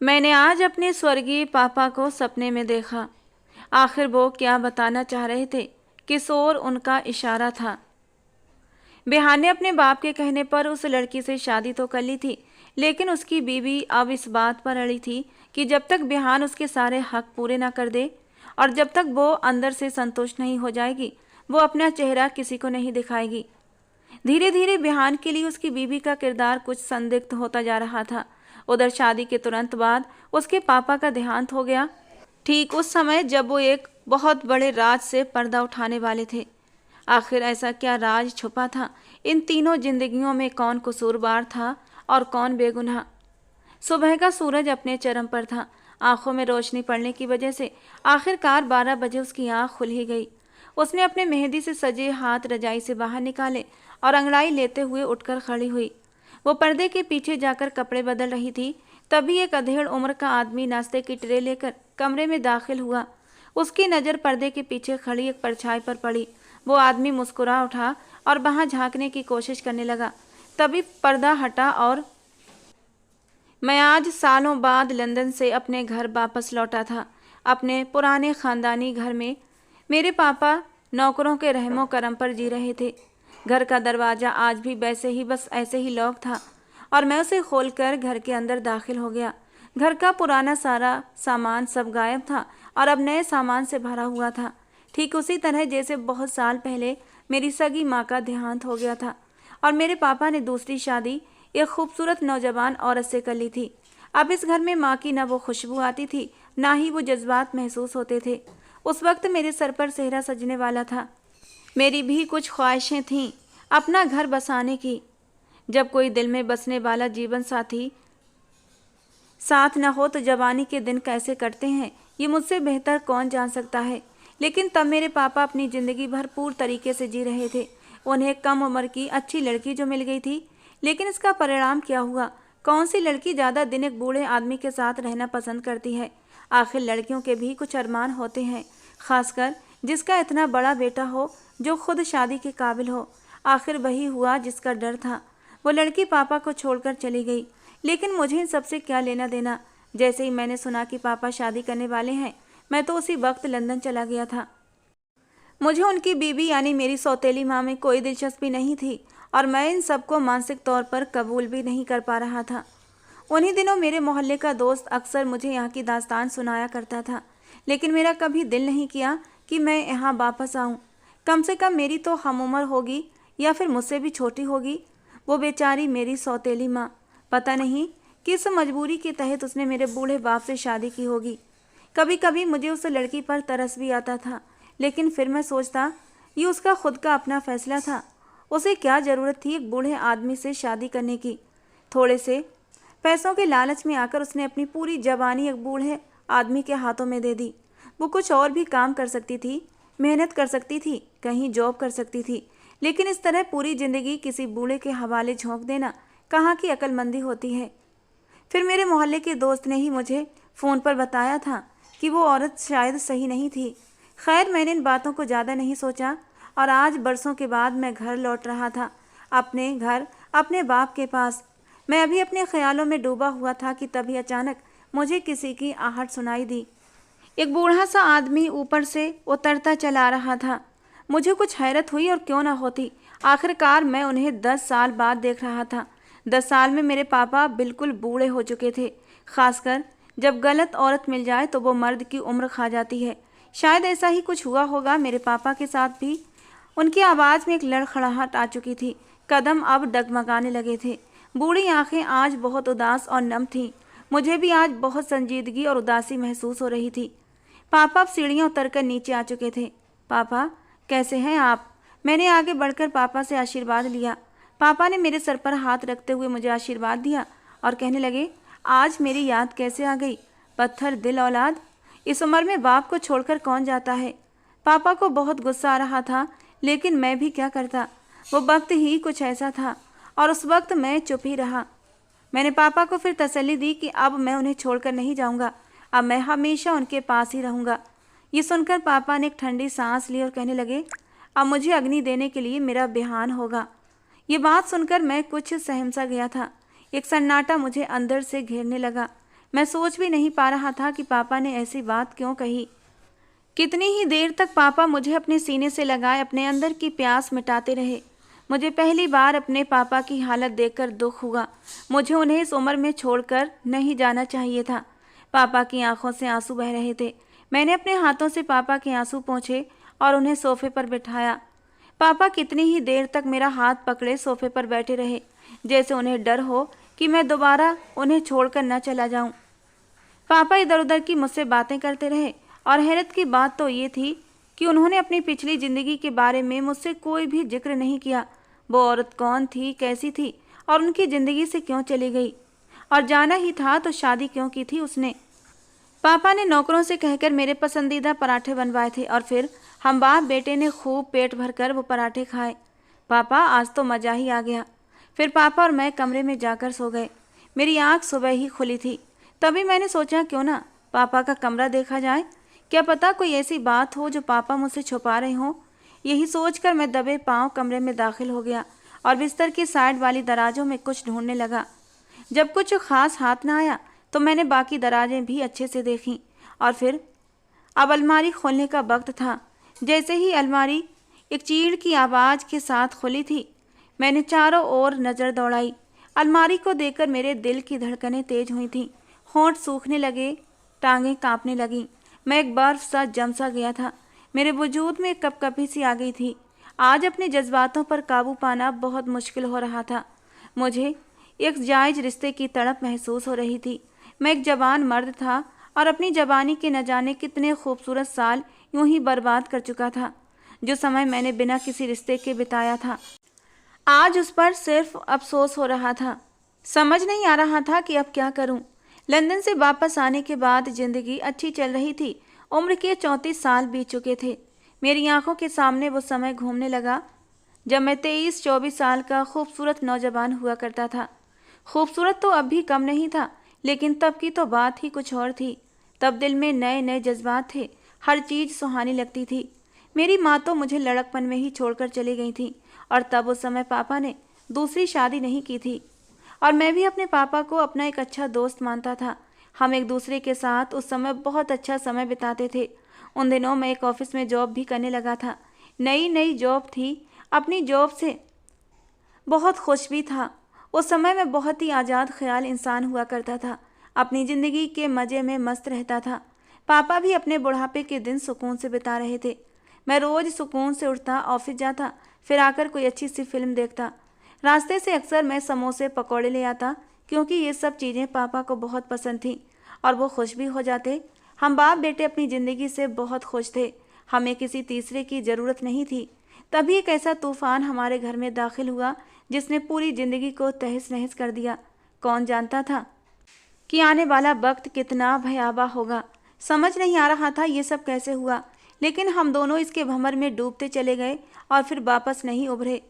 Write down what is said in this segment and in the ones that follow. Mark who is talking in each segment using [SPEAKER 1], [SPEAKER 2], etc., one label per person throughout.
[SPEAKER 1] मैंने आज अपने स्वर्गीय पापा को सपने में देखा। आखिर वो क्या बताना चाह रहे थे? किस ओर उनका इशारा था? बिहान ने अपने बाप के कहने पर उस लड़की से शादी तो कर ली थी, लेकिन उसकी बीवी अब इस बात पर अड़ी थी कि जब तक बिहान उसके सारे हक पूरे ना कर दे और जब तक वो अंदर से संतुष्ट नहीं हो जाएगी, वो अपना चेहरा किसी को नहीं दिखाएगी। धीरे धीरे बिहान के लिए उसकी बीवी का किरदार कुछ संदिग्ध होता जा रहा था। उधर शादी के तुरंत बाद उसके पापा का देहांत हो गया, ठीक उस समय जब वो एक बहुत बड़े राज से पर्दा उठाने वाले थे। आखिर ऐसा क्या राज छुपा था? इन तीनों जिंदगियों में कौन कसूरवार था और कौन बेगुनाह? सुबह का सूरज अपने चरम पर था। आंखों में रोशनी पड़ने की वजह से आखिरकार 12 बजे उसकी आंख खुल ही गई। उसने अपने मेहंदी से सजे हाथ रजाई से बाहर निकाले और अंगड़ाई लेते हुए उठकर खड़ी हुई। वो पर्दे के पीछे जाकर कपड़े बदल रही थी, तभी एक अधेड़ उम्र का आदमी नाश्ते की ट्रे लेकर कमरे में दाखिल हुआ। उसकी नज़र पर्दे के पीछे खड़ी एक परछाई पर पड़ी। वो आदमी मुस्कुरा उठा और वहां झांकने की कोशिश करने लगा। तभी पर्दा हटा और मैं आज सालों बाद लंदन से अपने घर वापस लौटा था। अपने पुराने खानदानी घर में मेरे पापा नौकरों के रहमो करम पर जी रहे थे। घर का दरवाज़ा आज भी वैसे ही बस ऐसे ही लॉक था और मैं उसे खोलकर घर के अंदर दाखिल हो गया। घर का पुराना सारा सामान सब गायब था और अब नए सामान से भरा हुआ था, ठीक उसी तरह जैसे बहुत साल पहले मेरी सगी माँ का देहांत हो गया था और मेरे पापा ने दूसरी शादी एक खूबसूरत नौजवान औरत से कर ली थी। अब इस घर में माँ की न वो खुशबू आती थी, ना ही वो जज्बात महसूस होते थे। उस वक्त मेरे सर पर सेहरा सजने वाला था। मेरी भी कुछ ख्वाहिशें थीं अपना घर बसाने की। जब कोई दिल में बसने वाला जीवन साथी साथ न हो तो जवानी के दिन कैसे कटते हैं, ये मुझसे बेहतर कौन जान सकता है। लेकिन तब मेरे पापा अपनी ज़िंदगी भरपूर तरीके से जी रहे थे। उन्हें कम उम्र की अच्छी लड़की जो मिल गई थी, लेकिन इसका परिणाम क्या हुआ? कौन सी लड़की ज़्यादा दिन एक बूढ़े आदमी के साथ रहना पसंद करती है? आखिर लड़कियों के भी कुछ अरमान होते हैं, खासकर जिसका इतना बड़ा बेटा हो जो खुद शादी के काबिल हो। आखिर वही हुआ जिसका डर था। वो लड़की पापा को छोड़कर चली गई, लेकिन मुझे इन सबसे क्या लेना देना। जैसे ही मैंने सुना कि पापा शादी करने वाले हैं, मैं तो उसी वक्त लंदन चला गया था। मुझे उनकी बीवी यानी मेरी सौतेली माँ में कोई दिलचस्पी नहीं थी और मैं इन सबको मानसिक तौर पर कबूल भी नहीं कर पा रहा था। उन्हीं दिनों मेरे मोहल्ले का दोस्त अक्सर मुझे यहाँ की दास्तान सुनाया करता था, लेकिन मेरा कभी दिल नहीं किया कि मैं यहाँ वापस आऊँ। कम से कम मेरी तो हम उम्र होगी या फिर मुझसे भी छोटी होगी। वो बेचारी मेरी सौतेली माँ, पता नहीं किस मजबूरी के तहत उसने मेरे बूढ़े बाप से शादी की होगी। कभी कभी मुझे उस लड़की पर तरस भी आता था, लेकिन फिर मैं सोचता ये उसका खुद का अपना फैसला था। उसे क्या ज़रूरत थी एक बूढ़े आदमी से शादी करने की? थोड़े से पैसों के लालच में आकर उसने अपनी पूरी जवानी एक बूढ़े आदमी के हाथों में दे दी। वो कुछ और भी काम कर सकती थी, मेहनत कर सकती थी, कहीं जॉब कर सकती थी, लेकिन इस तरह पूरी ज़िंदगी किसी बूढ़े के हवाले झोंक देना कहाँ की अक्लमंदी होती है। फिर मेरे मोहल्ले के दोस्त ने ही मुझे फ़ोन पर बताया था कि वो औरत शायद सही नहीं थी। खैर, मैंने इन बातों को ज़्यादा नहीं सोचा और आज बरसों के बाद मैं घर लौट रहा था, अपने घर, अपने बाप के पास। मैं अभी अपने ख्यालों में डूबा हुआ था कि तभी अचानक मुझे किसी की आहट सुनाई दी। एक बूढ़ा सा आदमी ऊपर से उतरता चला रहा था। मुझे कुछ हैरत हुई और क्यों ना होती, आखिरकार मैं उन्हें 10 साल बाद देख रहा था। 10 साल में मेरे पापा बिल्कुल बूढ़े हो चुके थे। खासकर जब गलत औरत मिल जाए तो वो मर्द की उम्र खा जाती है। शायद ऐसा ही कुछ हुआ होगा मेरे पापा के साथ भी। उनकी आवाज़ में एक लड़खड़ाहट आ चुकी थी, कदम अब डगमगाने लगे थे। बूढ़ी आंखें आज बहुत उदास और नम थीं। मुझे भी आज बहुत संजीदगी और उदासी महसूस हो रही थी। पापा अब सीढ़ियाँ उतरकर नीचे आ चुके थे। पापा, कैसे हैं आप? मैंने आगे बढ़कर पापा से आशीर्वाद लिया। पापा ने मेरे सर पर हाथ रखते हुए मुझे आशीर्वाद दिया और कहने लगे, आज मेरी याद कैसे आ गई? पत्थर दिल औलाद, इस उम्र में बाप को छोड़कर कौन जाता है? पापा को बहुत गुस्सा आ रहा था, लेकिन मैं भी क्या करता। वो वक्त ही कुछ ऐसा था और उस वक्त मैं चुप ही रहा। मैंने पापा को फिर तसल्ली दी कि अब मैं उन्हें छोड़कर नहीं जाऊंगा, अब मैं हमेशा उनके पास ही रहूंगा। ये सुनकर पापा ने एक ठंडी सांस ली और कहने लगे, अब मुझे अग्नि देने के लिए मेरा बिहान होगा। ये बात सुनकर मैं कुछ सहम सा गया था। एक सन्नाटा मुझे अंदर से घेरने लगा। मैं सोच भी नहीं पा रहा था कि पापा ने ऐसी बात क्यों कही। कितनी ही देर तक पापा मुझे अपने सीने से लगाए अपने अंदर की प्यास मिटाते रहे। मुझे पहली बार अपने पापा की हालत देखकर दुख हुआ। मुझे उन्हें इस उम्र में छोड़कर नहीं जाना चाहिए था। पापा की आंखों से आंसू बह रहे थे। मैंने अपने हाथों से पापा के आंसू पोंछे और उन्हें सोफे पर बिठाया। पापा कितनी ही देर तक मेरा हाथ पकड़े सोफे पर बैठे रहे, जैसे उन्हें डर हो कि मैं दोबारा उन्हें छोड़कर न चला जाऊं। पापा इधर उधर की मुझसे बातें करते रहे और हैरत की बात तो ये थी कि उन्होंने अपनी पिछली ज़िंदगी के बारे में मुझसे कोई भी जिक्र नहीं किया। वो औरत कौन थी, कैसी थी और उनकी ज़िंदगी से क्यों चली गई, और जाना ही था तो शादी क्यों की थी उसने। पापा ने नौकरों से कहकर मेरे पसंदीदा पराठे बनवाए थे और फिर हम बाप बेटे ने खूब पेट भरकर वो पराठे खाए। पापा, आज तो मज़ा ही आ गया। फिर पापा और मैं कमरे में जाकर सो गए। मेरी आँख सुबह ही खुली थी। तभी मैंने सोचा क्यों ना पापा का कमरा देखा जाए, क्या पता कोई ऐसी बात हो जो पापा मुझसे छुपा रहे हों। यही सोचकर मैं दबे पांव कमरे में दाखिल हो गया और बिस्तर की साइड वाली दराजों में कुछ ढूंढने लगा। जब कुछ खास हाथ ना आया तो मैंने बाकी दराजें भी अच्छे से देखीं और फिर अब अलमारी खोलने का वक्त था। जैसे ही अलमारी एक चीड़ की आवाज़ के साथ खुली थी, मैंने चारों ओर नज़र दौड़ाई। अलमारी को देखकर मेरे दिल की धड़कनें तेज हुई थीं, होंठ सूखने लगे, टांगें कांपने लगीं। मैं एक बर्फ सा जम सा गया था। मेरे वजूद में कपकपी सी आ गई थी। आज अपने जज्बातों पर काबू पाना बहुत मुश्किल हो रहा था। मुझे एक जायज़ रिश्ते की तड़प महसूस हो रही थी। मैं एक जवान मर्द था और अपनी जवानी के न जाने कितने खूबसूरत साल यूं ही बर्बाद कर चुका था। जो समय मैंने बिना किसी रिश्ते के बिताया था, आज उस पर सिर्फ अफसोस हो रहा था। समझ नहीं आ रहा था कि अब क्या करूं। लंदन से वापस आने के बाद जिंदगी अच्छी चल रही थी। उम्र के 34 साल बीत चुके थे। मेरी आंखों के सामने वो समय घूमने लगा जब मैं 23-24 साल का खूबसूरत नौजवान हुआ करता था। खूबसूरत तो अब भी कम नहीं था, लेकिन तब की तो बात ही कुछ और थी। तब दिल में नए नए जज्बात थे, हर चीज़ सुहानी लगती थी। मेरी माँ तो मुझे लड़कपन में ही छोड़कर चली गई थी और तब उस समय पापा ने दूसरी शादी नहीं की थी और मैं भी अपने पापा को अपना एक अच्छा दोस्त मानता था। हम एक दूसरे के साथ उस समय बहुत अच्छा समय बिताते थे। उन दिनों मैं एक ऑफिस में जॉब भी करने लगा था। नई नई जॉब थी। अपनी जॉब से बहुत खुश भी था। उस समय मैं बहुत ही आज़ाद ख्याल इंसान हुआ करता था। अपनी ज़िंदगी के मज़े में मस्त रहता था। पापा भी अपने बुढ़ापे के दिन सुकून से बिता रहे थे। मैं रोज़ सुकून से उठता, ऑफिस जाता, फिर आकर कोई अच्छी सी फिल्म देखता। रास्ते से अक्सर मैं समोसे पकौड़े ले आता, क्योंकि ये सब चीज़ें पापा को बहुत पसंद थीं और वो खुश भी हो जाते। हम बाप बेटे अपनी ज़िंदगी से बहुत खुश थे। हमें किसी तीसरे की ज़रूरत नहीं थी। तभी एक ऐसा तूफ़ान हमारे घर में दाखिल हुआ जिसने पूरी ज़िंदगी को तहस नहस कर दिया। कौन जानता था कि आने वाला वक्त कितना भयावह होगा। समझ नहीं आ रहा था ये सब कैसे हुआ, लेकिन हम दोनों इसके भंवर में डूबते चले गए और फिर वापस नहीं उभरे।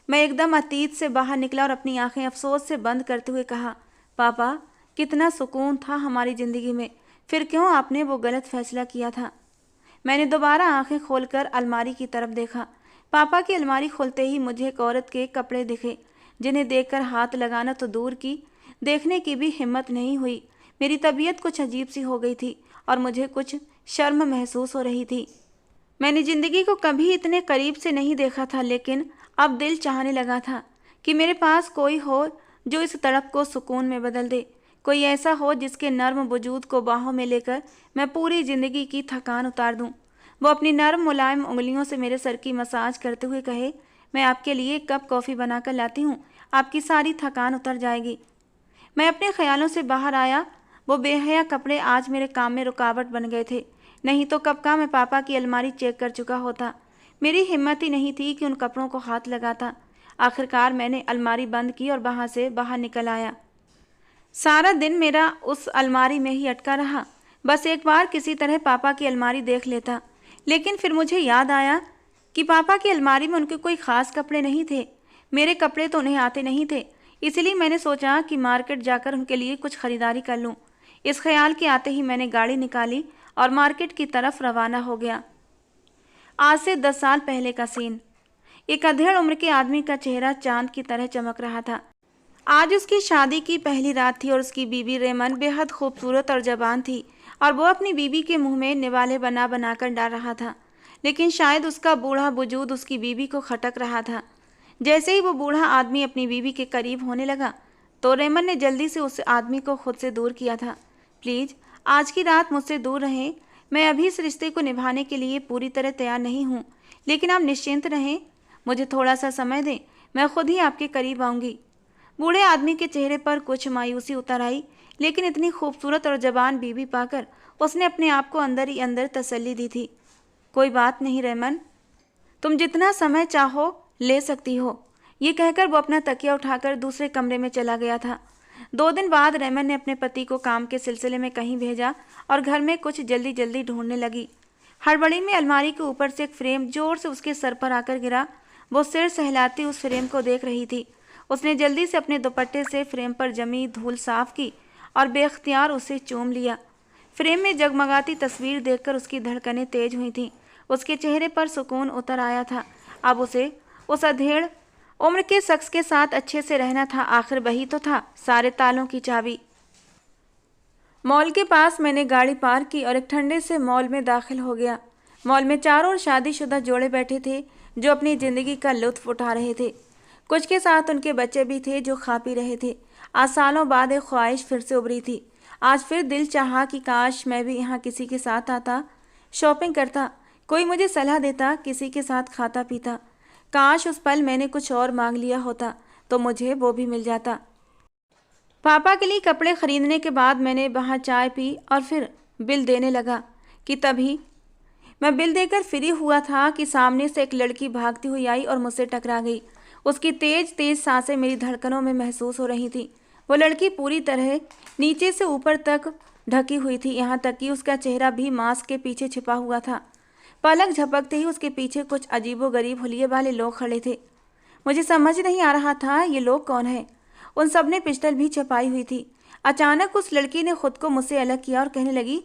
[SPEAKER 1] मैं एकदम अतीत से बाहर निकला और अपनी आंखें अफसोस से बंद करते हुए कहा, पापा, कितना सुकून था हमारी ज़िंदगी में, फिर क्यों आपने वो गलत फैसला किया था। मैंने दोबारा आंखें खोलकर अलमारी की तरफ देखा। पापा की अलमारी खोलते ही मुझे एक औरत के कपड़े दिखे, जिन्हें देखकर हाथ लगाना तो दूर की, देखने की भी हिम्मत नहीं हुई। मेरी तबीयत कुछ अजीब सी हो गई थी और मुझे कुछ शर्म महसूस हो रही थी। मैंने ज़िंदगी को कभी इतने करीब से नहीं देखा था, लेकिन अब दिल चाहने लगा था कि मेरे पास कोई हो जो इस तड़प को सुकून में बदल दे। कोई ऐसा हो जिसके नर्म वजूद को बाहों में लेकर मैं पूरी ज़िंदगी की थकान उतार दूं। वो अपनी नर्म मुलायम उंगलियों से मेरे सर की मसाज करते हुए कहे, मैं आपके लिए एक कप कॉफ़ी बनाकर लाती हूँ, आपकी सारी थकान उतर जाएगी। मैं अपने ख्यालों से बाहर आया। वो बेहया कपड़े आज मेरे काम में रुकावट बन गए थे, नहीं तो कब का मैं पापा की अलमारी चेक कर चुका होता। मेरी हिम्मत ही नहीं थी कि उन कपड़ों को हाथ लगाता। आखिरकार मैंने अलमारी बंद की और वहाँ से बाहर निकल आया। सारा दिन मेरा उस अलमारी में ही अटका रहा। बस एक बार किसी तरह पापा की अलमारी देख लेता, लेकिन फिर मुझे याद आया कि पापा की अलमारी में उनके कोई ख़ास कपड़े नहीं थे। मेरे कपड़े तो उन्हें आते नहीं थे, इसलिए मैंने सोचा कि मार्केट जाकर उनके लिए कुछ ख़रीदारी कर लूँ। इस ख्याल के आते ही मैंने गाड़ी निकाली और मार्केट की तरफ रवाना हो गया। आज से 10 साल पहले का सीन। एक अधेड़ उम्र के आदमी का चेहरा चांद की तरह चमक रहा था। आज उसकी शादी की पहली रात थी और उसकी बीवी रेमन बेहद खूबसूरत और जवान थी और वो अपनी बीवी के मुंह में निवाले बना बना कर डाल रहा था। लेकिन शायद उसका बूढ़ा वजूद उसकी बीवी को खटक रहा था। जैसे ही वो बूढ़ा आदमी अपनी बीवी के करीब होने लगा तो रेमन ने जल्दी से उस आदमी को खुद से दूर किया था। प्लीज़ आज की रात मुझसे दूर रहें। मैं अभी इस रिश्ते को निभाने के लिए पूरी तरह तैयार नहीं हूँ, लेकिन आप निश्चिंत रहें, मुझे थोड़ा सा समय दें, मैं खुद ही आपके करीब आऊँगी। बूढ़े आदमी के चेहरे पर कुछ मायूसी उतर आई, लेकिन इतनी खूबसूरत और जवान बीवी पाकर उसने अपने आप को अंदर ही अंदर तसल्ली दी थी। कोई बात नहीं रेमन, तुम जितना समय चाहो ले सकती हो। ये कहकर वो अपना तकिया उठाकर दूसरे कमरे में चला गया था। 2 दिन बाद रेमन ने अपने पति को काम के सिलसिले में कहीं भेजा और घर में कुछ जल्दी जल्दी ढूंढने लगी। हड़बड़ी में अलमारी के ऊपर से एक फ्रेम जोर से उसके सर पर आकर गिरा। वो सिर सहलाती उस फ्रेम को देख रही थी। उसने जल्दी से अपने दुपट्टे से फ्रेम पर जमी धूल साफ की और बेख्तियार उसे चूम लिया। फ्रेम में जगमगाती तस्वीर देखकर उसकी धड़कनें तेज हुई थीं। उसके चेहरे पर सुकून उतर आया था। अब उसे उस अधेड़ उम्र के शख्स के साथ अच्छे से रहना था। आखिर वही तो था सारे तालों की चाबी। मॉल के पास मैंने गाड़ी पार्क की और एक ठंडे से मॉल में दाखिल हो गया। मॉल में चारों ओर शादीशुदा जोड़े बैठे थे जो अपनी ज़िंदगी का लुत्फ उठा रहे थे। कुछ के साथ उनके बच्चे भी थे जो खा पी रहे थे। आज सालों बाद एक ख्वाहिश फिर से उभरी थी। आज फिर दिल चाहा कि काश मैं भी यहाँ किसी के साथ आता, शॉपिंग करता, कोई मुझे सलाह देता, किसी के साथ खाता पीता। काश उस पल मैंने कुछ और मांग लिया होता तो मुझे वो भी मिल जाता। पापा के लिए कपड़े खरीदने के बाद मैंने वहाँ चाय पी और फिर बिल देने लगा कि तभी मैं बिल देकर फ्री हुआ था कि सामने से एक लड़की भागती हुई आई और मुझसे टकरा गई। उसकी तेज तेज सांसें मेरी धड़कनों में महसूस हो रही थी। वो लड़की पूरी तरह नीचे से ऊपर तक ढकी हुई थी, यहाँ तक कि उसका चेहरा भी मास्क के पीछे छिपा हुआ था। पलक झपकते ही उसके पीछे कुछ अजीबोगरीब हुलिये वाले लोग खड़े थे। मुझे समझ नहीं आ रहा था ये लोग कौन हैं। उन सब ने पिस्टल भी छपाई हुई थी। अचानक उस लड़की ने खुद को मुझसे अलग किया और कहने लगी,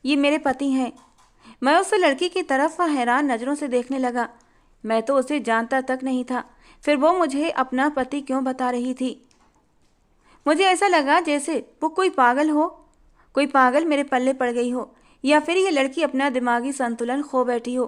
[SPEAKER 1] ये मेरे पति हैं। मैं उस लड़की की तरफ हैरान नज़रों से देखने लगा। मैं तो उसे जानता तक नहीं था, फिर वो मुझे अपना पति क्यों बता रही थी। मुझे ऐसा लगा जैसे वो कोई पागल मेरे पल्ले पड़ गई हो, या फिर ये लड़की अपना दिमागी संतुलन खो बैठी हो।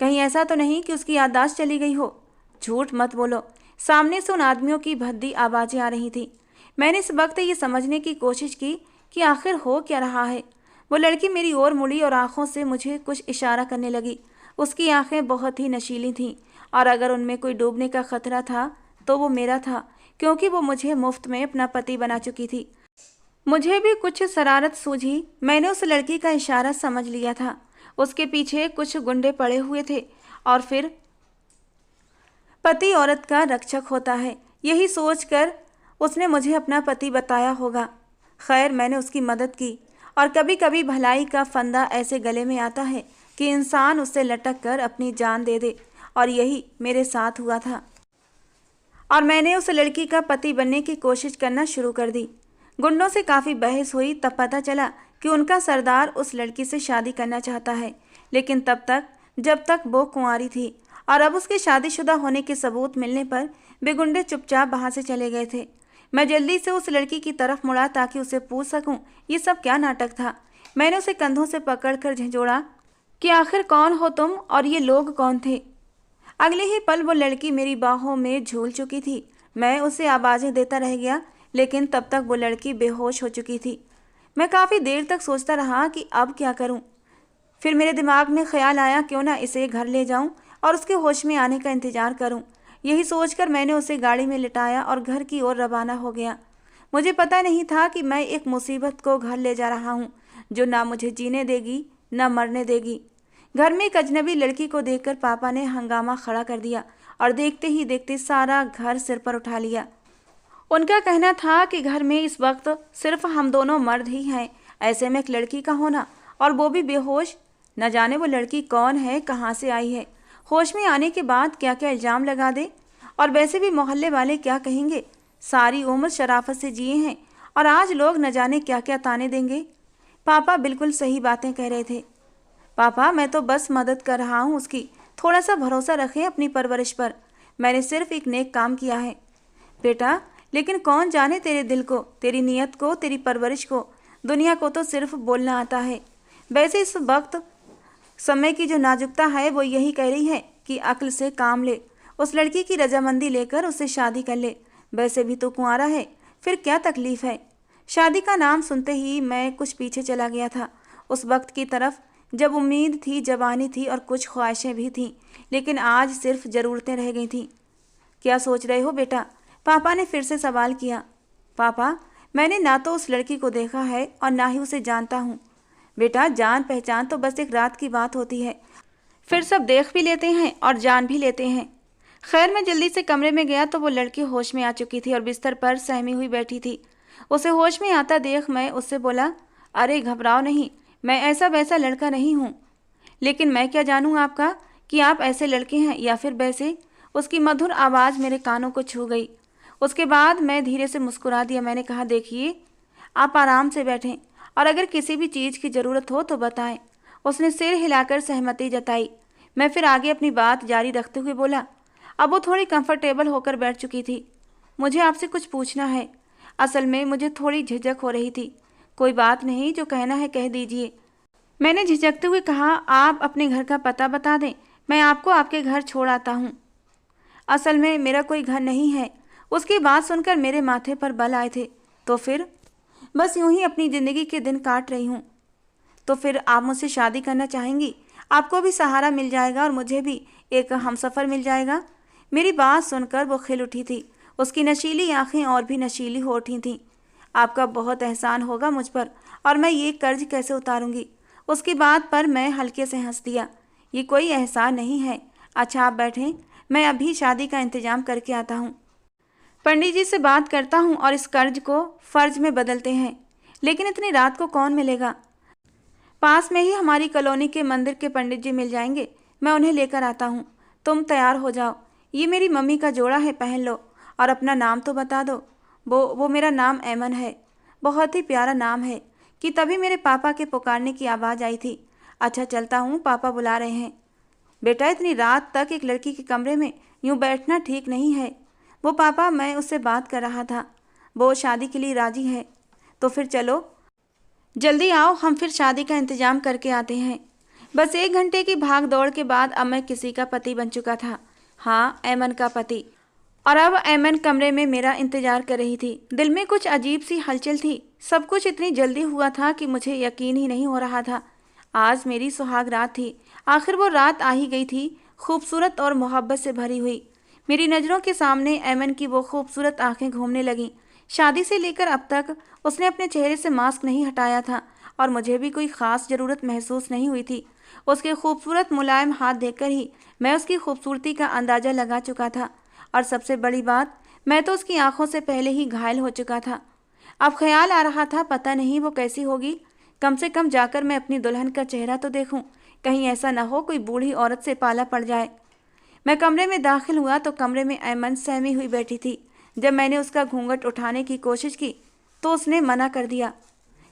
[SPEAKER 1] कहीं ऐसा तो नहीं कि उसकी याददाश्त चली गई हो। झूठ मत बोलो। सामने से उन आदमियों की भद्दी आवाज़ें आ रही थी। मैंने इस वक्त ये समझने की कोशिश की कि आखिर हो क्या रहा है। वो लड़की मेरी ओर मुड़ी और आंखों से मुझे कुछ इशारा करने लगी। उसकी आंखें बहुत ही नशीली थीं और अगर उनमें कोई डूबने का खतरा था तो वो मेरा था, क्योंकि वो मुझे मुफ्त में अपना पति बना चुकी थी। मुझे भी कुछ शरारत सूझी। मैंने उस लड़की का इशारा समझ लिया था। उसके पीछे कुछ गुंडे पड़े हुए थे और फिर पति औरत का रक्षक होता है, यही सोचकर उसने मुझे अपना पति बताया होगा। खैर मैंने उसकी मदद की और कभी कभी भलाई का फंदा ऐसे गले में आता है कि इंसान उससे लटक कर अपनी जान दे दे, और यही मेरे साथ हुआ था। और मैंने उस लड़की का पति बनने की कोशिश करना शुरू कर दी। गुंडों से काफ़ी बहस हुई, तब पता चला कि उनका सरदार उस लड़की से शादी करना चाहता है, लेकिन तब तक जब तक वो कुंवारी थी। और अब उसके शादीशुदा होने के सबूत मिलने पर वे गुंडे चुपचाप वहाँ से चले गए थे। मैं जल्दी से उस लड़की की तरफ मुड़ा ताकि उसे पूछ सकूं ये सब क्या नाटक था। मैंने उसे कंधों से पकड़कर झंझोड़ा कि आखिर कौन हो तुम और ये लोग कौन थे। अगले ही पल वो लड़की मेरी बाहों में झूल चुकी थी। मैं उसे आवाज़ें देता रह गया, लेकिन तब तक वो लड़की बेहोश हो चुकी थी। मैं काफ़ी देर तक सोचता रहा कि अब क्या करूं। फिर मेरे दिमाग में ख्याल आया क्यों ना इसे घर ले जाऊं और उसके होश में आने का इंतज़ार करूं। यही सोचकर मैंने उसे गाड़ी में लिटाया और घर की ओर रवाना हो गया। मुझे पता नहीं था कि मैं एक मुसीबत को घर ले जा रहा हूँ जो ना मुझे जीने देगी ना मरने देगी। घर में एक अजनबी लड़की को देखकर पापा ने हंगामा खड़ा कर दिया और देखते ही देखते सारा घर सिर पर उठा लिया। उनका कहना था कि घर में इस वक्त सिर्फ हम दोनों मर्द ही हैं, ऐसे में एक लड़की का होना और वो भी बेहोश। न जाने वो लड़की कौन है, कहाँ से आई है, होश में आने के बाद क्या क्या इल्ज़ाम लगा दे, और वैसे भी मोहल्ले वाले क्या कहेंगे। सारी उम्र शराफत से जिए हैं और आज लोग न जाने क्या क्या ताने देंगे। पापा बिल्कुल सही बातें कह रहे थे। पापा मैं तो बस मदद कर रहा हूँ उसकी, थोड़ा सा भरोसा रखें अपनी परवरिश पर। मैंने सिर्फ एक नेक काम किया है। बेटा लेकिन कौन जाने तेरे दिल को, तेरी नीयत को, तेरी परवरिश को। दुनिया को तो सिर्फ बोलना आता है। वैसे इस वक्त समय की जो नाजुकता है वो यही कह रही है कि अक्ल से काम ले, उस लड़की की रजामंदी लेकर उससे शादी कर ले। वैसे भी तो कुंवारा है, फिर क्या तकलीफ है। शादी का नाम सुनते ही मैं कुछ पीछे चला गया था, उस वक्त की तरफ जब उम्मीद थी, जवानी थी और कुछ ख्वाहिशें भी थीं, लेकिन आज सिर्फ ज़रूरतें रह गई थीं। क्या सोच रहे हो बेटा? पापा ने फिर से सवाल किया। पापा, मैंने ना तो उस लड़की को देखा है और ना ही उसे जानता हूँ। बेटा, जान पहचान तो बस एक रात की बात होती है, फिर सब देख भी लेते हैं और जान भी लेते हैं। खैर, मैं जल्दी से कमरे में गया तो वो लड़की होश में आ चुकी थी और बिस्तर पर सहमी हुई बैठी थी। उसे होश में आता देख मैं उससे बोला, अरे घबराओ नहीं, मैं ऐसा वैसा लड़का नहीं हूँ। लेकिन मैं क्या जानूँ आपका कि आप ऐसे लड़के हैं या फिर वैसे। उसकी मधुर आवाज़ मेरे कानों को छू गई। उसके बाद मैं धीरे से मुस्कुरा दिया। मैंने कहा, देखिए, आप आराम से बैठें और अगर किसी भी चीज़ की ज़रूरत हो तो बताएं। उसने सिर हिलाकर सहमति जताई। मैं फिर आगे अपनी बात जारी रखते हुए बोला। अब वो थोड़ी कंफर्टेबल होकर बैठ चुकी थी। मुझे आपसे कुछ पूछना है। असल में मुझे थोड़ी झिझक हो रही थी। कोई बात नहीं, जो कहना है कह दीजिए। मैंने झिझकते हुए कहा, आप अपने घर का पता बता दें, मैं आपको आपके घर छोड़ आता हूँ। असल में मेरा कोई घर नहीं है। उसकी बात सुनकर मेरे माथे पर बल आए थे। तो फिर? बस यूं ही अपनी ज़िंदगी के दिन काट रही हूँ। तो फिर आप मुझसे शादी करना चाहेंगी? आपको भी सहारा मिल जाएगा और मुझे भी एक हमसफ़र मिल जाएगा। मेरी बात सुनकर वो खिल उठी थी। उसकी नशीली आंखें और भी नशीली हो उठी थीं। आपका बहुत एहसान होगा मुझ पर, और मैं ये कर्ज कैसे उतारूंगी? उसकी बात पर मैं हल्के से हंस दिया। ये कोई एहसान नहीं है। अच्छा, आप बैठें, मैं अभी शादी का इंतजाम करके आता हूँ। पंडित जी से बात करता हूँ और इस कर्ज को फ़र्ज में बदलते हैं। लेकिन इतनी रात को कौन मिलेगा? पास में ही हमारी कॉलोनी के मंदिर के पंडित जी मिल जाएंगे। मैं उन्हें लेकर आता हूँ। तुम तैयार हो जाओ। ये मेरी मम्मी का जोड़ा है, पहन लो और अपना नाम तो बता दो। वो मेरा नाम ऐमन है। बहुत ही प्यारा नाम है कि तभी मेरे पापा के पुकारने की आवाज़ आई थी। अच्छा, चलता हूँ, पापा बुला रहे हैं। बेटा, इतनी रात तक एक लड़की के कमरे में यूँ बैठना ठीक नहीं है। वो पापा, मैं उससे बात कर रहा था, वो शादी के लिए राजी है। तो फिर चलो, जल्दी आओ, हम फिर शादी का इंतज़ाम करके आते हैं। बस 1 घंटे की भाग दौड़ के बाद अब मैं किसी का पति बन चुका था। हाँ, ऐमन का पति। और अब ऐमन कमरे में मेरा इंतजार कर रही थी। दिल में कुछ अजीब सी हलचल थी। सब कुछ इतनी जल्दी हुआ था कि मुझे यकीन ही नहीं हो रहा था। आज मेरी सुहाग रात थी। आखिर वो रात आ ही गई थी, खूबसूरत और मोहब्बत से भरी हुई। मेरी नज़रों के सामने ऐमन की वो खूबसूरत आंखें घूमने लगीं। शादी से लेकर अब तक उसने अपने चेहरे से मास्क नहीं हटाया था और मुझे भी कोई ख़ास ज़रूरत महसूस नहीं हुई थी। उसके खूबसूरत मुलायम हाथ देखकर ही मैं उसकी खूबसूरती का अंदाज़ा लगा चुका था। और सबसे बड़ी बात, मैं तो उसकी आंखों से पहले ही घायल हो चुका था। अब ख्याल आ रहा था, पता नहीं वो कैसी होगी। कम से कम जाकर मैं अपनी दुल्हन का चेहरा तो देखूं, कहीं ऐसा ना हो कोई बूढ़ी औरत से पाला पड़ जाए। मैं कमरे में दाखिल हुआ तो कमरे में ऐमन सहमी हुई बैठी थी। जब मैंने उसका घूंघट उठाने की कोशिश की तो उसने मना कर दिया।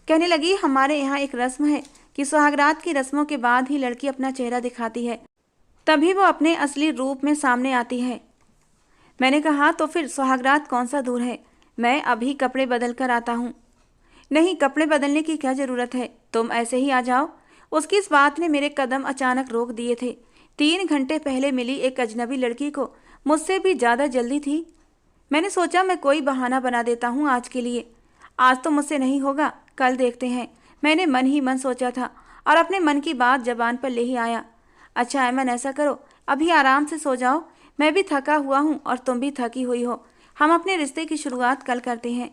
[SPEAKER 1] कहने लगी, हमारे यहाँ एक रस्म है कि सुहागरात की रस्मों के बाद ही लड़की अपना चेहरा दिखाती है, तभी वो अपने असली रूप में सामने आती है। मैंने कहा, तो फिर सुहागरात कौन सा दूर है, मैं अभी कपड़े बदल कर आता हूँ। नहीं, कपड़े बदलने की क्या ज़रूरत है, तुम ऐसे ही आ जाओ। उसकी इस बात ने मेरे कदम अचानक रोक दिए थे। 3 घंटे पहले मिली एक अजनबी लड़की को मुझसे भी ज़्यादा जल्दी थी। मैंने सोचा मैं कोई बहाना बना देता हूँ आज के लिए। आज तो मुझसे नहीं होगा, कल देखते हैं, मैंने मन ही मन सोचा था और अपने मन की बात जबान पर ले ही आया। अच्छा ऐमन, ऐसा करो, अभी आराम से सो जाओ। मैं भी थका हुआ हूँ और तुम भी थकी हुई हो। हम अपने रिश्ते की शुरुआत कल करते हैं।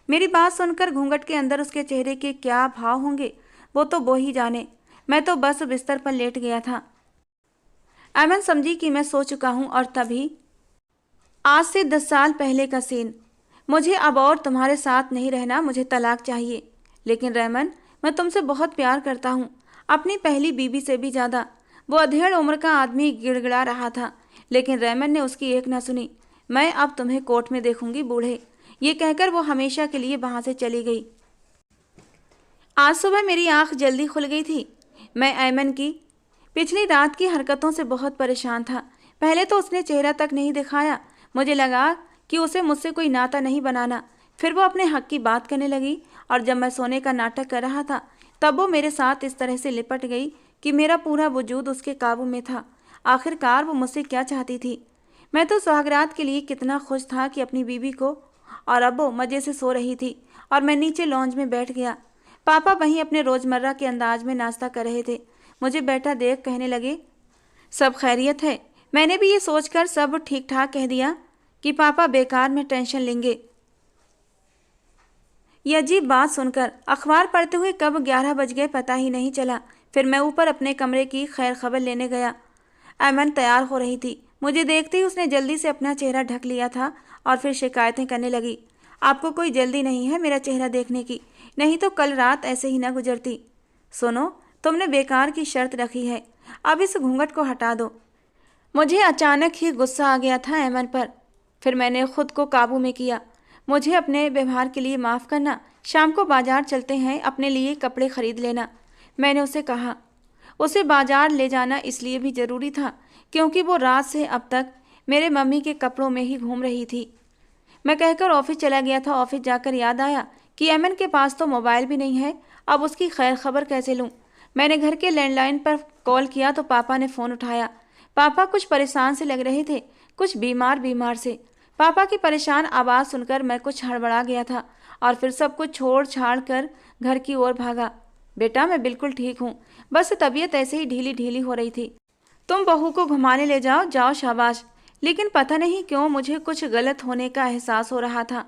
[SPEAKER 1] मेरी बात सुनकर घूंघट के अंदर उसके चेहरे के क्या भाव होंगे वो ही जाने। मैं तो बस बिस्तर पर लेट गया था। ऐमन समझी कि मैं सो चुका हूँ और तभी आज से 10 साल पहले का सीन। मुझे अब और तुम्हारे साथ नहीं रहना, मुझे तलाक चाहिए। लेकिन रैमन, मैं तुमसे बहुत प्यार करता हूँ, अपनी पहली बीवी से भी ज़्यादा। वो अधेड़ उम्र का आदमी गिड़गिड़ा रहा था, लेकिन रैमन ने उसकी एक न सुनी। मैं अब तुम्हें कोर्ट में देखूंगी बूढ़े, ये कहकर वो हमेशा के लिए वहाँ से चली गई। आज सुबह मेरी आँख जल्दी खुल गई थी। मैं ऐमन की पिछली रात की हरकतों से बहुत परेशान था। पहले तो उसने चेहरा तक नहीं दिखाया। मुझे लगा कि उसे मुझसे कोई नाता नहीं बनाना। फिर वो अपने हक की बात करने लगी और जब मैं सोने का नाटक कर रहा था तब वो मेरे साथ इस तरह से लिपट गई कि मेरा पूरा वजूद उसके काबू में था। आखिरकार वो मुझसे क्या चाहती थी? मैं तो सुहागरात के लिए कितना खुश था कि अपनी बीवी को, और अब वो मज़े से सो रही थी और मैं नीचे लॉन्ज में बैठ गया। पापा वहीं अपने रोज़मर्रा के अंदाज में नाश्ता कर रहे थे। मुझे बैठा देख कहने लगे, सब खैरियत है? मैंने भी ये सोचकर सब ठीक ठाक कह दिया कि पापा बेकार में टेंशन लेंगे। ये अजीब बात सुनकर अखबार पढ़ते हुए कब 11 बज गए पता ही नहीं चला। फिर मैं ऊपर अपने कमरे की खैर खबर लेने गया। ऐमन तैयार हो रही थी। मुझे देखते ही उसने जल्दी से अपना चेहरा ढक लिया था और फिर शिकायतें करने लगी। आपको कोई जल्दी नहीं है मेरा चेहरा देखने की? नहीं तो कल रात ऐसे ही ना गुजरती। सुनो, तुमने बेकार की शर्त रखी है, अब इस घूंघट को हटा दो। मुझे अचानक ही गुस्सा आ गया था ऐमन पर। फिर मैंने खुद को काबू में किया। मुझे अपने व्यवहार के लिए माफ़ करना। शाम को बाजार चलते हैं, अपने लिए कपड़े खरीद लेना, मैंने उसे कहा। उसे बाजार ले जाना इसलिए भी ज़रूरी था क्योंकि वो रात से अब तक मेरे मम्मी के कपड़ों में ही घूम रही थी। मैं कहकर ऑफिस चला गया था। ऑफिस जाकर याद आया कि ऐमन के पास तो मोबाइल भी नहीं है, अब उसकी खैर खबर कैसे लूँ? मैंने घर के लैंडलाइन पर कॉल किया तो पापा ने फ़ोन उठाया। पापा कुछ परेशान से लग रहे थे, कुछ बीमार बीमार से। पापा की परेशान आवाज़ सुनकर मैं कुछ हड़बड़ा गया था और फिर सब कुछ छोड़ छाड़ कर घर की ओर भागा। बेटा, मैं बिल्कुल ठीक हूँ, बस तबीयत ऐसे ही ढीली ढीली हो रही थी। तुम बहू को घुमाने ले जाओ, जाओ शाबाश। लेकिन पता नहीं क्यों मुझे कुछ गलत होने का एहसास हो रहा था।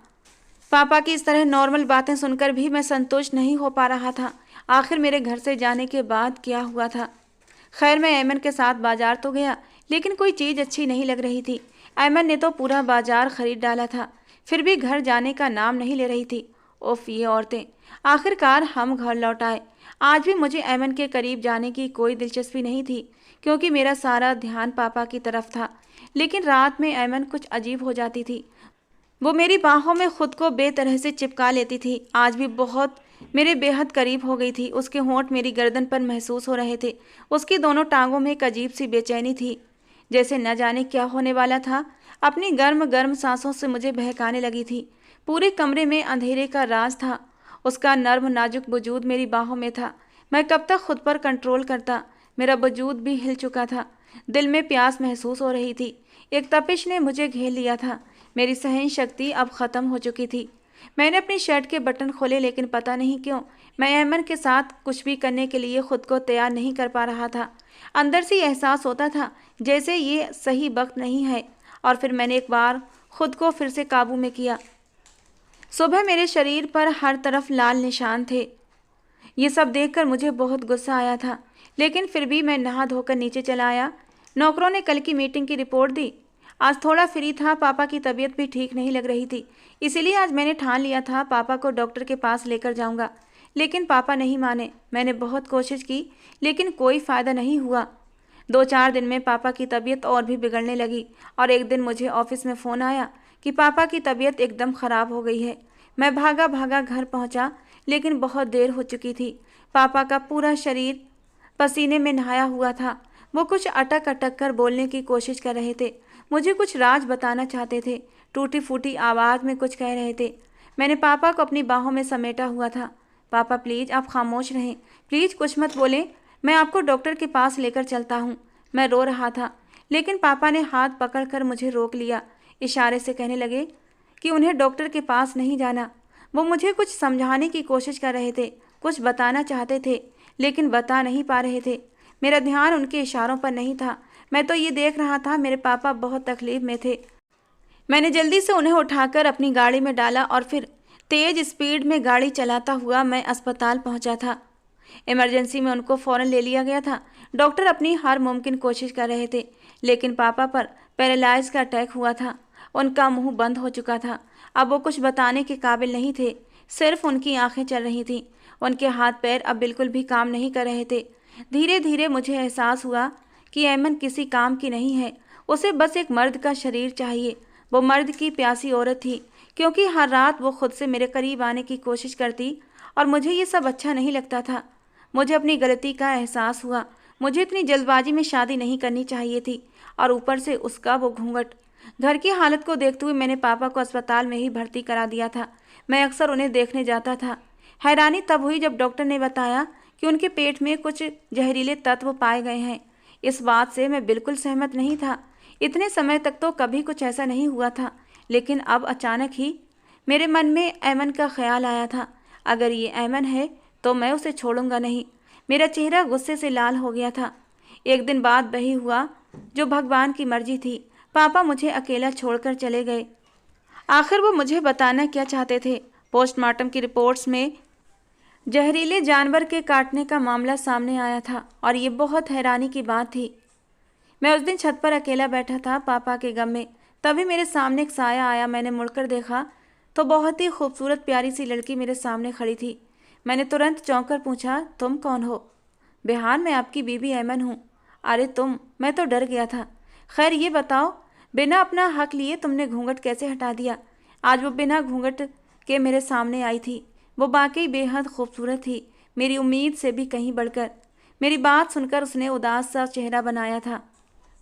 [SPEAKER 1] पापा की इस तरह नॉर्मल बातें सुनकर भी मैं संतुष्ट नहीं हो पा रहा था। आखिर मेरे घर से जाने के बाद क्या हुआ था? खैर, मैं ऐमन के साथ बाजार तो गया लेकिन कोई चीज़ अच्छी नहीं लग रही थी। ऐमन ने तो पूरा बाजार खरीद डाला था, फिर भी घर जाने का नाम नहीं ले रही थी। उफ, ये औरतें। आखिरकार हम घर लौट आए। आज भी मुझे ऐमन के करीब जाने की कोई दिलचस्पी नहीं थी क्योंकि मेरा सारा ध्यान पापा की तरफ था। लेकिन रात में ऐमन कुछ अजीब हो जाती थी। वो मेरी बाहों में खुद को बेतरह से चिपका लेती थी। आज भी बहुत मेरे बेहद करीब हो गई थी। उसके होंठ मेरी गर्दन पर महसूस हो रहे थे। उसकी दोनों टांगों में एक अजीब सी बेचैनी थी, जैसे न जाने क्या होने वाला था। अपनी गर्म गर्म सांसों से मुझे बहकाने लगी थी। पूरे कमरे में अंधेरे का राज था। उसका नर्म नाजुक वजूद मेरी बाहों में था। मैं कब तक खुद पर कंट्रोल करता? मेरा वजूद भी हिल चुका था। दिल में प्यास महसूस हो रही थी। एक तपिश ने मुझे घेर लिया था। मेरी सहन शक्ति अब ख़त्म हो चुकी थी। मैंने अपनी शर्ट के बटन खोले लेकिन पता नहीं क्यों मैं ऐमन के साथ कुछ भी करने के लिए खुद को तैयार नहीं कर पा रहा था। अंदर से एहसास होता था जैसे ये सही वक्त नहीं है। और फिर मैंने एक बार खुद को फिर से काबू में किया। सुबह मेरे शरीर पर हर तरफ लाल निशान थे। ये सब देखकर मुझे बहुत गुस्सा आया था, लेकिन फिर भी मैं नहा धोकर नीचे चला आया। नौकरों ने कल की मीटिंग की रिपोर्ट दी। आज थोड़ा फ्री था, पापा की तबीयत भी ठीक नहीं लग रही थी, इसीलिए आज मैंने ठान लिया था पापा को डॉक्टर के पास लेकर जाऊंगा। लेकिन पापा नहीं माने। मैंने बहुत कोशिश की लेकिन कोई फ़ायदा नहीं हुआ। 2-4 दिन में पापा की तबीयत और भी बिगड़ने लगी और एक दिन मुझे ऑफिस में फ़ोन आया कि पापा की तबीयत एकदम ख़राब हो गई है। मैं भागा भागा घर पहुंचा, लेकिन बहुत देर हो चुकी थी। पापा का पूरा शरीर पसीने में नहाया हुआ था। वो कुछ अटक अटक कर बोलने की कोशिश कर रहे थे। मुझे कुछ राज बताना चाहते थे। टूटी फूटी आवाज़ में कुछ कह रहे थे। मैंने पापा को अपनी बाहों में समेटा हुआ था। पापा प्लीज़ आप खामोश रहें, प्लीज़ कुछ मत बोलें, मैं आपको डॉक्टर के पास लेकर चलता हूँ। मैं रो रहा था, लेकिन पापा ने हाथ पकड़कर मुझे रोक लिया। इशारे से कहने लगे कि उन्हें डॉक्टर के पास नहीं जाना। वो मुझे कुछ समझाने की कोशिश कर रहे थे, कुछ बताना चाहते थे, लेकिन बता नहीं पा रहे थे। मेरा ध्यान उनके इशारों पर नहीं था। मैं तो ये देख रहा था मेरे पापा बहुत तकलीफ में थे। मैंने जल्दी से उन्हें उठाकर अपनी गाड़ी में डाला और फिर तेज़ स्पीड में गाड़ी चलाता हुआ मैं अस्पताल पहुंचा था। इमरजेंसी में उनको फ़ौरन ले लिया गया था। डॉक्टर अपनी हर मुमकिन कोशिश कर रहे थे, लेकिन पापा पर पैरालाइज का अटैक हुआ था। उनका मुंह बंद हो चुका था। अब वो कुछ बताने के काबिल नहीं थे, सिर्फ उनकी आंखें चल रही थीं। उनके हाथ पैर अब बिल्कुल भी काम नहीं कर रहे थे। धीरे धीरे मुझे एहसास हुआ कि ऐमन किसी काम की नहीं है। उसे बस एक मर्द का शरीर चाहिए। वो मर्द की प्यासी औरत थी, क्योंकि हर रात वो खुद से मेरे करीब आने की कोशिश करती और मुझे ये सब अच्छा नहीं लगता था। मुझे अपनी गलती का एहसास हुआ। मुझे इतनी जल्दबाजी में शादी नहीं करनी चाहिए थी और ऊपर से उसका वो घूंघट। घर की हालत को देखते हुए मैंने पापा को अस्पताल में ही भर्ती करा दिया था। मैं अक्सर उन्हें देखने जाता था। हैरानी तब हुई जब डॉक्टर ने बताया कि उनके पेट में कुछ जहरीले तत्व पाए गए हैं। इस बात से मैं बिल्कुल सहमत नहीं था। इतने समय तक तो कभी कुछ ऐसा नहीं हुआ था, लेकिन अब अचानक ही मेरे मन में ऐमन का ख्याल आया था। अगर ये ऐमन है तो मैं उसे छोड़ूंगा नहीं। मेरा चेहरा गुस्से से लाल हो गया था। एक दिन बाद वही हुआ जो भगवान की मर्जी थी। पापा मुझे अकेला छोड़कर चले गए। आखिर वो मुझे बताना क्या चाहते थे? पोस्टमार्टम की रिपोर्ट्स में जहरीले जानवर के काटने का मामला सामने आया था और ये बहुत हैरानी की बात थी। मैं उस दिन छत पर अकेला बैठा था पापा के गम में। तभी मेरे सामने एक साया आया। मैंने मुड़कर देखा तो बहुत ही खूबसूरत प्यारी सी लड़की मेरे सामने खड़ी थी। मैंने तुरंत चौंक कर पूछा, तुम कौन हो? बेहान, मैं आपकी बीबी ऐमन हूँ। अरे तुम, मैं तो डर गया था। खैर ये बताओ, बिना अपना हक लिए तुमने घूंघट कैसे हटा दिया? आज वो बिना घूंघट के मेरे सामने आई थी। वो वाकई बेहद खूबसूरत थी, मेरी उम्मीद से भी कहीं बढ़कर। मेरी बात सुनकर उसने उदास सा चेहरा बनाया था।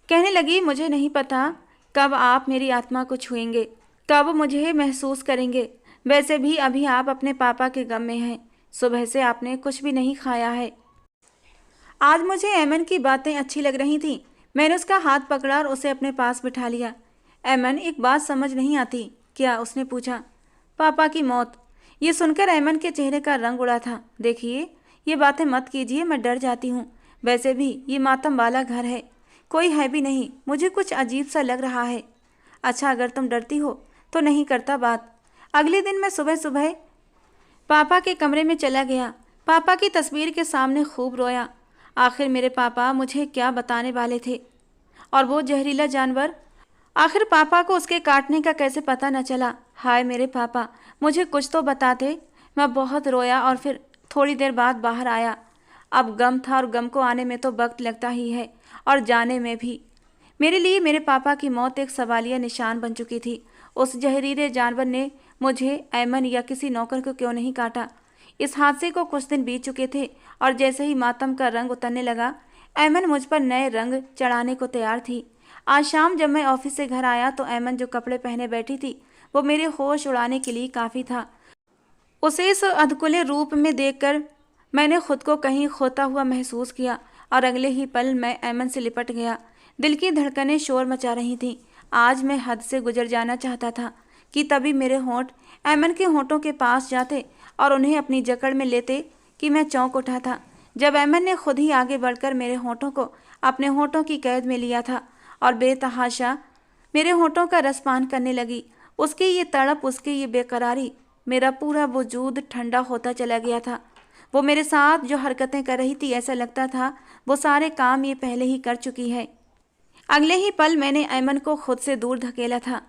[SPEAKER 1] कहने लगी, मुझे नहीं पता कब आप मेरी आत्मा को छुएंगे, कब मुझे महसूस करेंगे। वैसे भी अभी आप अपने पापा के गम में हैं। सुबह से आपने कुछ भी नहीं खाया है। आज मुझे ऐमन की बातें अच्छी लग रही थीं। मैंने उसका हाथ पकड़ा और उसे अपने पास बिठा लिया। ऐमन, एक बात समझ नहीं आती। क्या? उसने पूछा। पापा की मौत। ये सुनकर ऐमन के चेहरे का रंग उड़ा था। देखिए, ये बातें मत कीजिए, मैं डर जाती हूँ। वैसे भी ये मातम वाला घर है, कोई है भी नहीं। मुझे कुछ अजीब सा लग रहा है। अच्छा, अगर तुम डरती हो तो नहीं करता बात। अगले दिन मैं सुबह सुबह पापा के कमरे में चला गया। पापा की तस्वीर के सामने खूब रोया। आखिर मेरे पापा मुझे क्या बताने वाले थे? और वो जहरीला जानवर, आखिर पापा को उसके काटने का कैसे पता न चला? हाय मेरे पापा, मुझे कुछ तो बताते। मैं बहुत रोया और फिर थोड़ी देर बाद बाहर आया। अब गम था और गम को आने में तो वक्त लगता ही है और जाने में भी। मेरे लिए मेरे पापा की मौत एक सवालिया निशान बन चुकी थी। उस जहरीले जानवर ने मुझे, ऐमन या किसी नौकर को क्यों नहीं काटा? इस हादसे को कुछ दिन बीत चुके थे और जैसे ही मातम का रंग उतरने लगा, ऐमन मुझ पर नए रंग चढ़ाने को तैयार थी। आज शाम जब मैं ऑफिस से घर आया तो ऐमन जो कपड़े पहने बैठी थी वो मेरे होश उड़ाने के लिए काफ़ी था। उसे इस अधकुले रूप में देखकर मैंने खुद को कहीं खोता हुआ महसूस किया और अगले ही पल मैं ऐमन से लिपट गया। दिल की धड़कनें शोर मचा रही थीं। आज मैं हद से गुजर जाना चाहता था कि तभी मेरे होंठ ऐमन के होंठों के पास जाते और उन्हें अपनी जकड़ में लेते कि मैं चौंक उठा था जब ऐमन ने खुद ही आगे बढ़कर मेरे होंठों को अपने होंठों की कैद में लिया था और बेतहाशा मेरे होंठों का रसपान करने लगी। उसकी ये तड़प, उसकी ये बेकरारी, मेरा पूरा वजूद ठंडा होता चला गया था। वो मेरे साथ जो हरकतें कर रही थी, ऐसा लगता था वो सारे काम ये पहले ही कर चुकी है। अगले ही पल मैंने ऐमन को खुद से दूर धकेला था,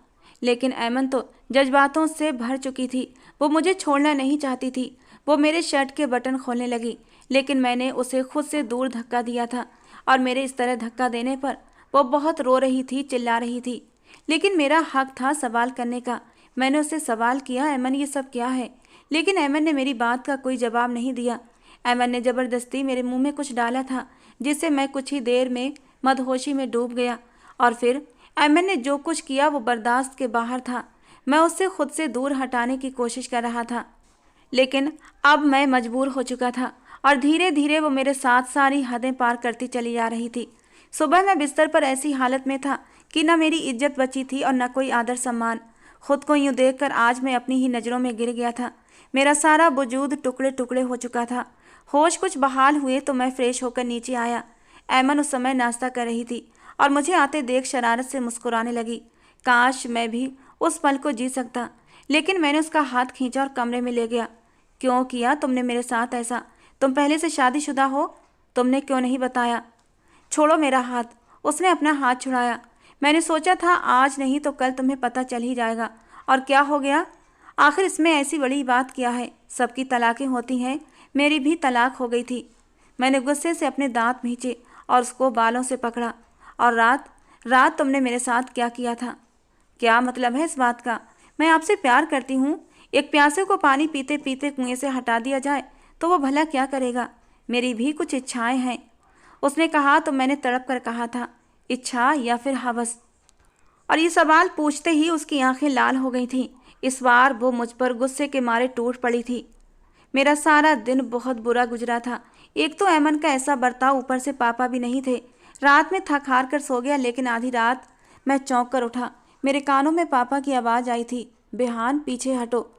[SPEAKER 1] लेकिन ऐमन तो जज्बातों से भर चुकी थी। वो मुझे छोड़ना नहीं चाहती थी। वो मेरे शर्ट के बटन खोलने लगी, लेकिन मैंने उसे खुद से दूर धक्का दिया था और मेरे इस तरह धक्का देने पर वो बहुत रो रही थी, चिल्ला रही थी। लेकिन मेरा हक था सवाल करने का। मैंने उससे सवाल किया, ऐमन ये सब क्या है? लेकिन ऐमन ने मेरी बात का कोई जवाब नहीं दिया। ऐमन ने ज़बरदस्ती मेरे मुंह में कुछ डाला था जिससे मैं कुछ ही देर में मदहोशी में डूब गया और फिर ऐमन ने जो कुछ किया वो बर्दाश्त के बाहर था। मैं उससे खुद से दूर हटाने की कोशिश कर रहा था, लेकिन अब मैं मजबूर हो चुका था और धीरे धीरे वो मेरे साथ सारी हदें पार करती चली जा रही थी। सुबह मैं बिस्तर पर ऐसी हालत में था कि न मेरी इज्जत बची थी और न कोई आदर सम्मान। खुद को यूं देखकर आज मैं अपनी ही नज़रों में गिर गया था। मेरा सारा वजूद टुकड़े टुकड़े हो चुका था। होश कुछ बहाल हुए तो मैं फ्रेश होकर नीचे आया। ऐमन उस समय नाश्ता कर रही थी और मुझे आते देख शरारत से मुस्कुराने लगी। काश मैं भी उस पल को जी सकता, लेकिन मैंने उसका हाथ खींचा और कमरे में ले गया। क्यों किया तुमने मेरे साथ ऐसा? तुम पहले से शादीशुदा हो, तुमने क्यों नहीं बताया? छोड़ो मेरा हाथ। उसने अपना हाथ छुड़ाया। मैंने सोचा था आज नहीं तो कल तुम्हें पता चल ही जाएगा। और क्या हो गया? आखिर इसमें ऐसी बड़ी बात क्या है? सबकी तलाकें होती हैं, मेरी भी तलाक हो गई थी। मैंने गुस्से से अपने दांत भींचे और उसको बालों से पकड़ा। और रात रात तुमने मेरे साथ क्या किया था? क्या मतलब है इस बात का? मैं आपसे प्यार करती हूँ। एक प्यासे को पानी पीते पीते कुएं से हटा दिया जाए तो वो भला क्या करेगा? मेरी भी कुछ इच्छाएं हैं। उसने कहा तो मैंने तड़प कर कहा था, इच्छा या फिर हवस? और ये सवाल पूछते ही उसकी आंखें लाल हो गई थीं। इस बार वो मुझ पर गुस्से के मारे टूट पड़ी थी। मेरा सारा दिन बहुत बुरा गुजरा था। एक तो ऐमन का ऐसा बर्ताव, ऊपर से पापा भी नहीं थे। रात में थक हार कर सो गया, लेकिन आधी रात मैं चौंक कर उठा। मेरे कानों में पापा की आवाज़ आई थी, बेहान पीछे हटो।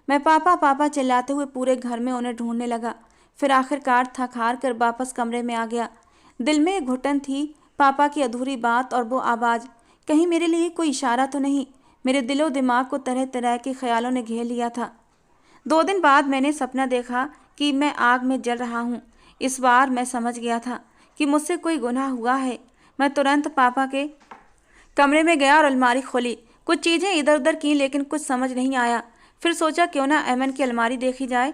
[SPEAKER 1] मैं पापा पापा चिल्लाते हुए पूरे घर में उन्हें ढूंढने लगा। फिर आखिरकार थक हार कर वापस कमरे में आ गया। दिल में एक घुटन थी, पापा की अधूरी बात और वो आवाज़। कहीं मेरे लिए कोई इशारा तो नहीं। मेरे दिलो दिमाग को तरह तरह के ख्यालों ने घेर लिया था। 2 दिन बाद मैंने सपना देखा कि मैं आग में जल रहा हूँ। इस बार मैं समझ गया था कि मुझसे कोई गुनाह हुआ है। मैं तुरंत पापा के कमरे में गया और अलमारी खोली। कुछ चीज़ें इधर उधर की, लेकिन कुछ समझ नहीं आया। फिर सोचा क्यों ना ऐमन की अलमारी देखी जाए।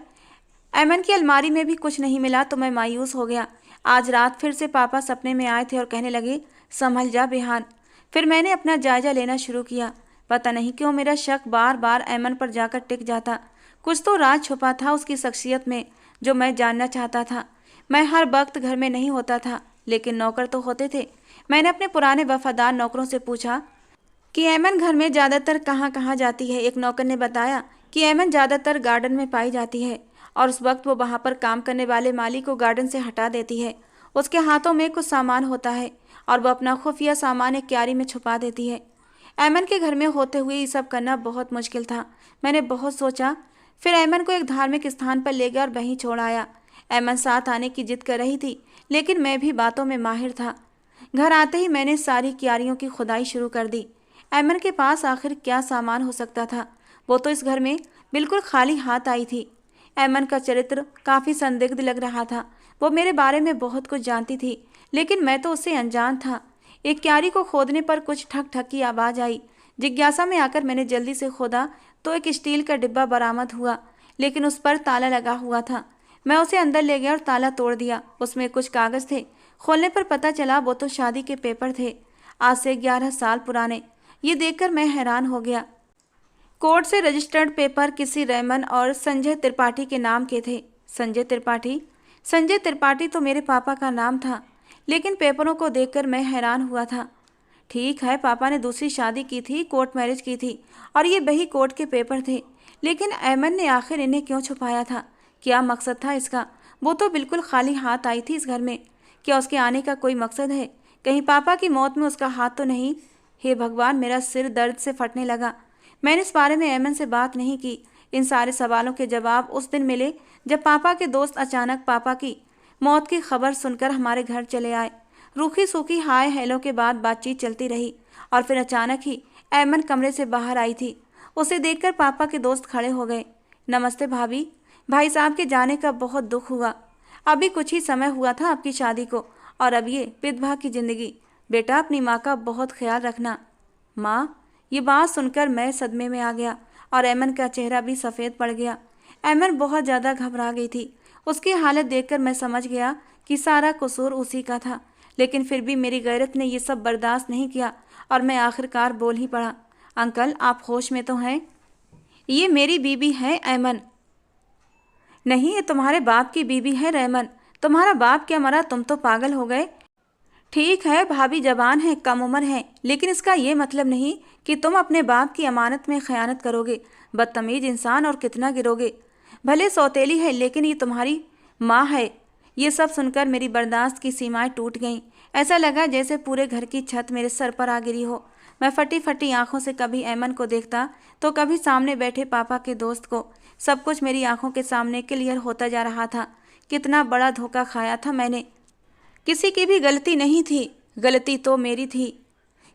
[SPEAKER 1] ऐमन की अलमारी में भी कुछ नहीं मिला तो मैं मायूस हो गया। आज रात फिर से पापा सपने में आए थे और कहने लगे, संभल जा बेहान। फिर मैंने अपना जायजा लेना शुरू किया। पता नहीं क्यों मेरा शक बार बार ऐमन पर जाकर टिक जाता। कुछ तो राज छुपा था उसकी शख्सियत में जो मैं जानना चाहता था। मैं हर वक्त घर में नहीं होता था, लेकिन नौकर तो होते थे। मैंने अपने पुराने वफादार नौकरों से पूछा कि ऐमन घर में ज़्यादातर कहाँ कहाँ जाती है। एक नौकर ने बताया कि ऐमन ज़्यादातर गार्डन में पाई जाती है और उस वक्त वो वहाँ पर काम करने वाले माली को गार्डन से हटा देती है। उसके हाथों में कुछ सामान होता है और वह अपना खुफिया सामान एक क्यारी में छुपा देती है। ऐमन के घर में होते हुए ये सब करना बहुत मुश्किल था। मैंने बहुत सोचा, फिर ऐमन को एक धार्मिक स्थान पर ले गया और वहीं छोड़ आया। ऐमन साथ आने की जिद कर रही थी, लेकिन मैं भी बातों में माहिर था। घर आते ही मैंने सारी क्यारियों की खुदाई शुरू कर दी। ऐमन के पास आखिर क्या सामान हो सकता था। वो तो इस घर में बिल्कुल खाली हाथ आई थी। ऐमन का चरित्र काफ़ी संदिग्ध लग रहा था। वो मेरे बारे में बहुत कुछ जानती थी, लेकिन मैं तो उससे अनजान था। एक क्यारी को खोदने पर कुछ ठक ठक की आवाज़ आई। जिज्ञासा में आकर मैंने जल्दी से खोदा तो एक स्टील का डिब्बा बरामद हुआ, लेकिन उस पर ताला लगा हुआ था। मैं उसे अंदर ले गया और ताला तोड़ दिया। उसमें कुछ कागज़ थे। खोलने पर पता चला वो तो शादी के पेपर थे, आज से 11 साल पुराने। ये देखकर मैं हैरान हो गया। कोर्ट से रजिस्टर्ड पेपर किसी रेमन और संजय त्रिपाठी के नाम के थे। संजय त्रिपाठी तो मेरे पापा का नाम था, लेकिन पेपरों को देखकर मैं हैरान हुआ था। ठीक है, पापा ने दूसरी शादी की थी, कोर्ट मैरिज की थी, और ये वही कोर्ट के पेपर थे। लेकिन ऐमन ने आखिर इन्हें क्यों छुपाया था? क्या मकसद था इसका? वो तो बिल्कुल खाली हाथ आई थी इस घर में। क्या उसके आने का कोई मकसद है? कहीं पापा की मौत में उसका हाथ तो नहीं? हे भगवान, मेरा सिर दर्द से फटने लगा। मैंने इस बारे में ऐमन से बात नहीं की। इन सारे सवालों के जवाब उस दिन मिले जब पापा के दोस्त अचानक पापा की मौत की खबर सुनकर हमारे घर चले आए। रूखी सूखी हाय हेलो के बाद बातचीत चलती रही और फिर अचानक ही ऐमन कमरे से बाहर आई थी। उसे देखकर पापा के दोस्त खड़े हो गए। नमस्ते भाभी। भाई साहब के जाने का बहुत दुख हुआ। अभी कुछ ही समय हुआ था आपकी शादी को, और अब ये विधवा की ज़िंदगी। बेटा, अपनी माँ का बहुत ख्याल रखना। माँ? ये बात सुनकर मैं सदमे में आ गया और ऐमन का चेहरा भी सफ़ेद पड़ गया। ऐमन बहुत ज़्यादा घबरा गई थी। उसकी हालत देखकर मैं समझ गया कि सारा कसूर उसी का था, लेकिन फिर भी मेरी गैरत ने ये सब बर्दाश्त नहीं किया और मैं आखिरकार बोल ही पड़ा। अंकल, आप होश में तो हैं? ये मेरी बीबी है ऐमन। नहीं, ये तुम्हारे बाप की बीबी है रेमन। तुम्हारा बाप क्या मरा? तुम तो पागल हो गए। ठीक है, भाभी जवान है, कम उम्र है, लेकिन इसका ये मतलब नहीं कि तुम अपने बाप की अमानत में खयानत करोगे। बदतमीज इंसान, और कितना गिरोगे। भले सौतेली है, लेकिन ये तुम्हारी माँ है। ये सब सुनकर मेरी बर्दाश्त की सीमाएं टूट गईं। ऐसा लगा जैसे पूरे घर की छत मेरे सर पर आ गिरी हो। मैं फटी फटी आंखों से कभी ऐमन को देखता तो कभी सामने बैठे पापा के दोस्त को। सब कुछ मेरी आंखों के सामने क्लियर होता जा रहा था। कितना बड़ा धोखा खाया था मैंने। किसी की भी गलती नहीं थी, गलती तो मेरी थी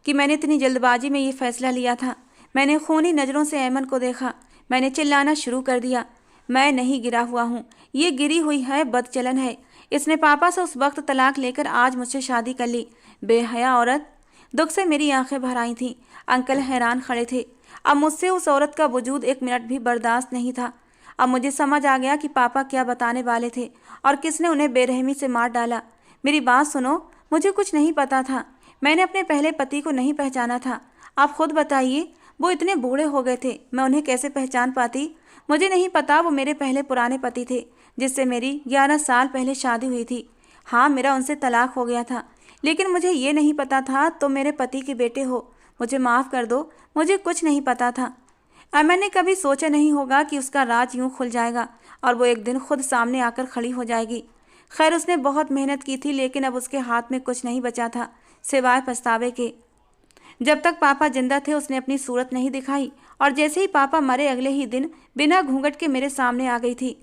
[SPEAKER 1] कि मैंने इतनी जल्दबाजी में ये फैसला लिया था। मैंने खूनी नज़रों से ऐमन को देखा। मैंने चिल्लाना शुरू कर दिया, मैं नहीं गिरा हुआ हूँ, ये गिरी हुई है, बदचलन है। इसने पापा से उस वक्त तलाक लेकर आज मुझसे शादी कर ली। बेहया औरत। दुख से मेरी आंखें भर आई थीं। अंकल हैरान खड़े थे। अब मुझसे उस औरत का वजूद एक मिनट भी बर्दाश्त नहीं था। अब मुझे समझ आ गया कि पापा क्या बताने वाले थे और किसने उन्हें बेरहमी से मार डाला। मेरी बात सुनो, मुझे कुछ नहीं पता था। मैंने अपने पहले पति को नहीं पहचाना था। आप खुद बताइए, वो इतने बूढ़े हो गए थे, मैं उन्हें कैसे पहचान पाती? मुझे नहीं पता वो मेरे पहले पुराने पति थे जिससे मेरी 11 साल पहले शादी हुई थी। हाँ, मेरा उनसे तलाक हो गया था, लेकिन मुझे ये नहीं पता था तुम मेरे पति के बेटे हो। मुझे माफ़ कर दो, मुझे कुछ नहीं पता था। अमन ने कभी सोचा नहीं होगा कि उसका राज यूं खुल जाएगा और वो एक दिन खुद सामने आकर खड़ी हो जाएगी। खैर, उसने बहुत मेहनत की थी, लेकिन अब उसके हाथ में कुछ नहीं बचा था सिवाय पछतावे के। जब तक पापा जिंदा थे उसने अपनी सूरत नहीं दिखाई, और जैसे ही पापा मरे अगले ही दिन बिना घूंघट के मेरे सामने आ गई थी।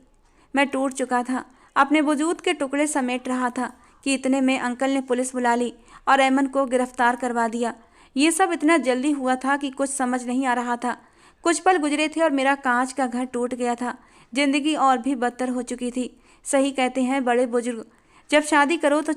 [SPEAKER 1] मैं टूट चुका था, अपने वजूद के टुकड़े समेट रहा था कि इतने में अंकल ने पुलिस बुला ली और अमन को गिरफ्तार करवा दिया। ये सब इतना जल्दी हुआ था कि कुछ समझ नहीं आ रहा था। कुछ पल गुजरे थे और मेरा कांच का घर टूट गया था। जिंदगी और भी बदतर हो चुकी थी। सही कहते हैं बड़े बुजुर्ग, जब शादी करो तो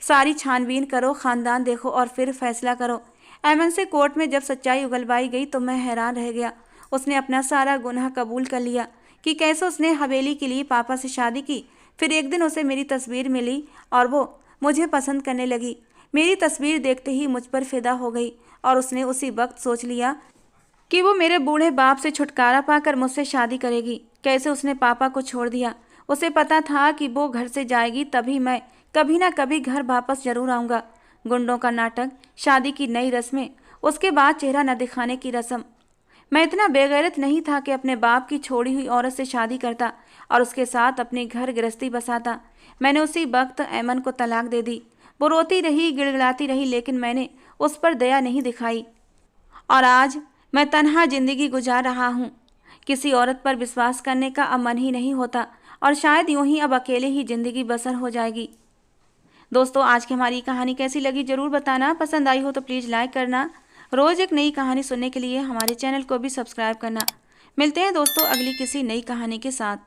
[SPEAKER 1] सारी छानबीन करो, खानदान देखो और फिर फैसला करो। अमन से कोर्ट में जब सच्चाई उगलवाई गई तो मैं हैरान रह गया। उसने अपना सारा गुनाह कबूल कर लिया कि कैसे उसने हवेली के लिए पापा से शादी की। फिर एक दिन उसे मेरी तस्वीर मिली और वो मुझे पसंद करने लगी। मेरी तस्वीर देखते ही मुझ पर फिदा हो गई और उसने उसी वक्त सोच लिया कि वो मेरे बूढ़े बाप से छुटकारा पाकर मुझसे शादी करेगी। कैसे उसने पापा को छोड़ दिया। उसे पता था कि वो घर से जाएगी तभी मैं कभी ना कभी घर वापस जरूर आऊँगा। गुंडों का नाटक, शादी की नई रस्में, उसके बाद चेहरा न दिखाने की रस्म। मैं इतना बेगैरत नहीं था कि अपने बाप की छोड़ी हुई औरत से शादी करता और उसके साथ अपने घर गृहस्थी बसाता। मैंने उसी वक्त अमन को तलाक दे दी। वो रोती रही, गिड़गिड़ाती रही, लेकिन मैंने उस पर दया नहीं दिखाई। और आज मैं तन्हा जिंदगी गुजार रहा हूँ। किसी औरत पर विश्वास करने का अब मन ही नहीं होता और शायद यूं ही अब अकेले ही जिंदगी बसर हो जाएगी। दोस्तों, आज की हमारी कहानी कैसी लगी जरूर बताना। पसंद आई हो तो प्लीज़ लाइक करना। रोज़ एक नई कहानी सुनने के लिए हमारे चैनल को भी सब्सक्राइब करना। मिलते हैं दोस्तों अगली किसी नई कहानी के साथ।